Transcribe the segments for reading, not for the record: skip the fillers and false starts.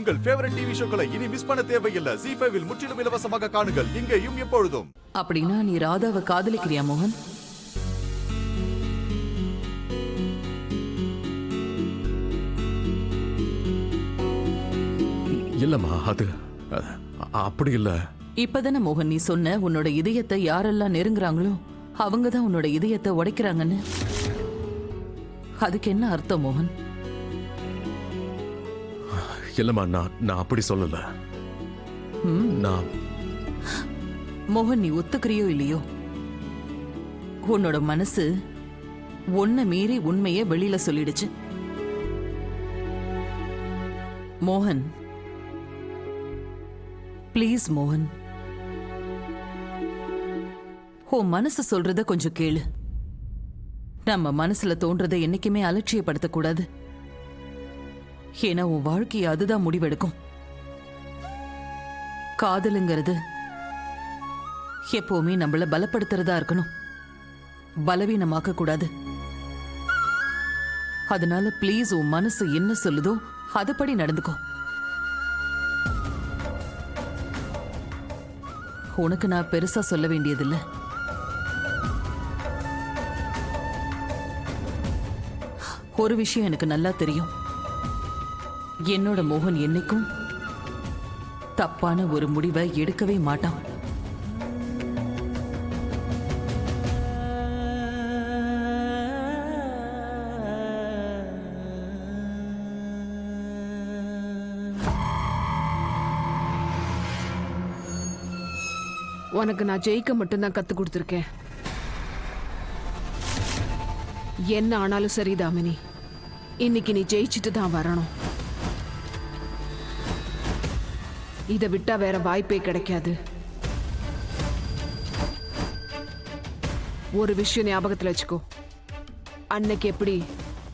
உங்கள் favourite TV ஷோக்களை இனி miss பண்ண தேவையில்லை. ZEE5 இல் முற்றிலும் இலவசமாக காணுங்கள், இங்கேயும் எப்பொழுதும். அப்படின்னா நீ ராதாவை காதலிக்கிறியா மோகன்? இல்லம்மா, அது அப்படி இல்ல. இப்பதானே மோகன் நீ சொன்ன உன்னோட இதயத்தை யாரெல்லாம் நெருங்குறாங்களோ அவங்கதான் உன்னோட இதயத்தை உடைக்கிறாங்கன்னு. அதுக்கு என்ன அர்த்தம் மோகன்? இல்லம்மா, நான் அப்படி சொல்லல. நான் மோகன், நீ ஒத்துக்கிறியோ இல்லையோ, உன்னோட மனசு உன்னை மீறி உண்மையை வெளியில சொல்லிடுச்சு. மோகன் ப்ளீஸ் மோகன், உன் மனசு சொல்றத கொஞ்சம் கேளு. நம்ம மனசுல தோன்றதை என்னைக்குமே அலட்சியப்படுத்தக்கூடாது. ஏன்னா உன் வாழ்க்கையை அதுதான் முடிவெடுக்கும். காதலுங்கிறது எப்பவுமே நம்மள பலப்படுத்துறதா இருக்கணும், பலவீனமாக்க கூடாது. அதனால ப்ளீஸ் உன் மனசு என்ன சொல்லுதோ அதுபடி நடந்துக்கோ. உனக்கு நான் பெருசா சொல்ல வேண்டியதில்லை. ஒரு விஷயம் எனக்கு நல்லா தெரியும். என்னோட மோகன் என்னைக்கும் தப்பான ஒரு முடிவை எடுக்கவே மாட்டான். உனக்கு நான் ஜெயிக்க மட்டும்தான் கத்து கொடுத்துருக்கேன். என்ன ஆனாலும் சரி தாமினி, இன்னைக்கு நீ ஜெயிச்சுட்டு தான் வரணும். இதை விட்டா வேற வாய்ப்பே கிடைக்காது. ஒரு விஷயம் ஞாபகத்துல வச்சுக்கோ. அன்னைக்கு எப்படி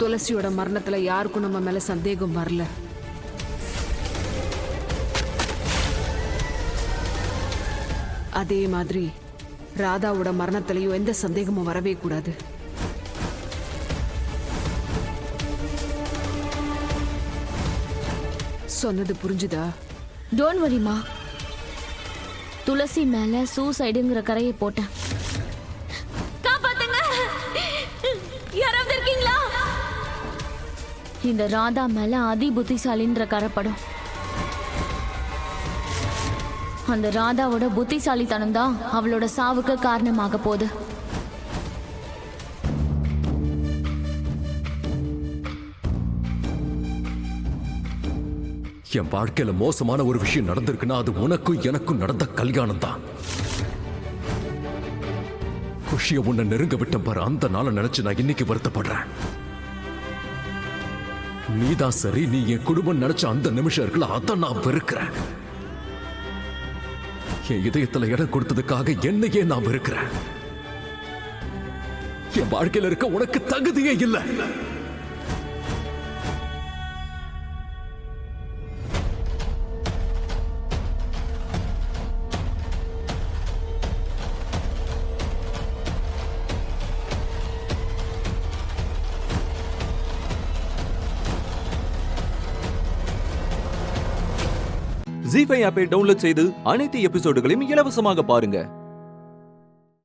துளசியோட மரணத்துல யாருக்கும் நம்ம மேல சந்தேகம் வரல, அதே மாதிரி ராதாவோட மரணத்திலையும் எந்த சந்தேகமும் வரவே கூடாது. சொன்னது புரிஞ்சுதா? டோன்ட் வரிமா, துளசி மேல சூசைடுங்கிற கரையை போட்டேன். காப்பாத்துங்க, யாராவது இருக்கீங்களா? இந்த ராதா மேல அதி புத்திசாலின்ற கரைப்படும். அந்த ராதாவோட புத்திசாலித்தனம் தான் அவளோட சாவுக்கு காரணமாக போகுது. என் வாழ்க்கையில மோசமான ஒரு விஷயம் நடந்திருக்குன்னா அது உனக்கும் எனக்கும் நடந்த கல்யாணம் தான். குஷிய உன்னை நெருங்க விட்ட பாரு, அந்த நாளை நினைச்சு நான் இன்னைக்கு வருத்தப்படுறேன். நீதான் சரி, நீ என் குடும்பம் நினைச்ச அந்த நிமிஷம் இருக்குல்ல, அதான் நான் வெறுக்கிறேன். என் இதயத்துல இடம் கொடுத்ததுக்காக என்னையே நான் வெறுக்கிறேன். என் வாழ்க்கையில இருக்க உனக்கு தகுதியே இல்லை. ZEE5 ஆப்பை டவுன்லோட் செய்து அனைத்து எபிசோடுகளையும் இலவசமாக பாருங்க.